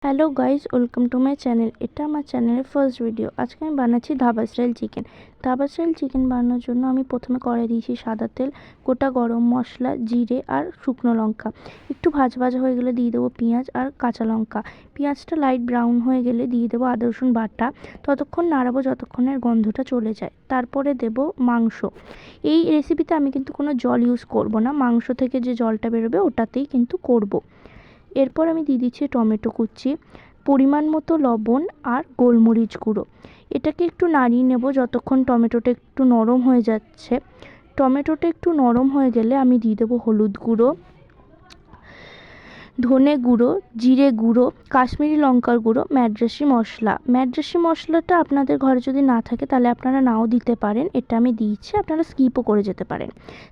Hello guys, welcome to my channel. এটা আমার চ্যানেলের ফার্স্ট ভিডিও। আজকে আমি বানাচ্ছি dhaba style chicken. Dhaba style chicken বানানোর জন্য আমি প্রথমে কড়াই দিয়েছি সাদা তেল, গোটা গরম মশলা, জিরে আর শুকনো লঙ্কা। একটু ভাজা ভাজা হয়ে গেলে দিয়ে দেবো পেঁয়াজ আর কাঁচা লঙ্কা। পেঁয়াজটা লাইট ব্রাউন হয়ে গেলে দিয়ে দেবো আদা রসুন বাটা। ততক্ষণ নাড়াবো যতক্ষণের গন্ধটা চলে যায়। তারপরে দেবো মাংস। এই রেসিপিতে আমি কিন্তু কোনো জল ইউজ করব না, মাংস থেকে যে জলটা বেরোবে ওটাতেই কিন্তু করব। এরপর আমি দিয়ে দিচ্ছি টমেটো কুচি, পরিমাণ মতো লবণ আর গোলমরিচ গুঁড়ো। এটাকে একটু নাড়িয়ে নেব যতক্ষণ টমেটোটা একটু নরম হয়ে যাচ্ছে। টমেটোটা একটু নরম হয়ে গেলে আমি দিয়ে দেবো হলুদ গুঁড়ো, ধনে গুঁড়ো, জিরে গুঁড়ো, কাশ্মীরি লঙ্কার গুঁড়ো, ম্যাড্রাসি মশলা। ম্যাড্রাসি মশলাটা আপনাদের ঘরে যদি না থাকে তাহলে আপনারা নাও দিতে পারেন, এটা আমি দিচ্ছি, আপনারা স্কিপও করে যেতে পারেন।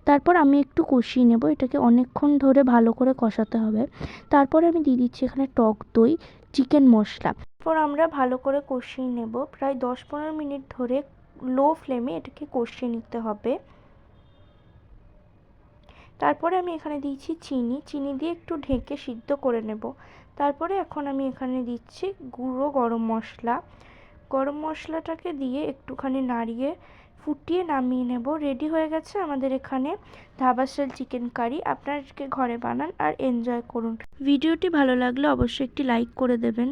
তারপর আমি একটু কষিয়ে নেব, এটাকে অনেকক্ষণ ধরে ভালো করে কষাতে হবে। তারপরে আমি দিয়ে দিচ্ছি এখানে টক দই, চিকেন মশলা। তারপর আমরা ভালো করে কষিয়ে নেব, প্রায় 10-15 মিনিট ধরে লো ফ্লেমে এটাকে কষিয়ে নিতে হবে। তারপরে আমি এখানে দিয়েছি চিনি দিয়ে একটু ঢেকে সিদ্ধ করে নেব। তারপরে এখন আমি এখানে দিচ্ছি গুঁড়ো গরম মশলাটাকে দিয়ে একটুখানি নাড়িয়ে ফুটিয়ে নামিয়ে নেব। রেডি হয়ে গেছে আমাদের এখানে ধাবা স্টাইল চিকেন কারি। আপনারা ঘরে বানান আর এনজয় করুন। ভিডিওটি ভালো লাগলে অবশ্যই একটি লাইক করে দেবেন।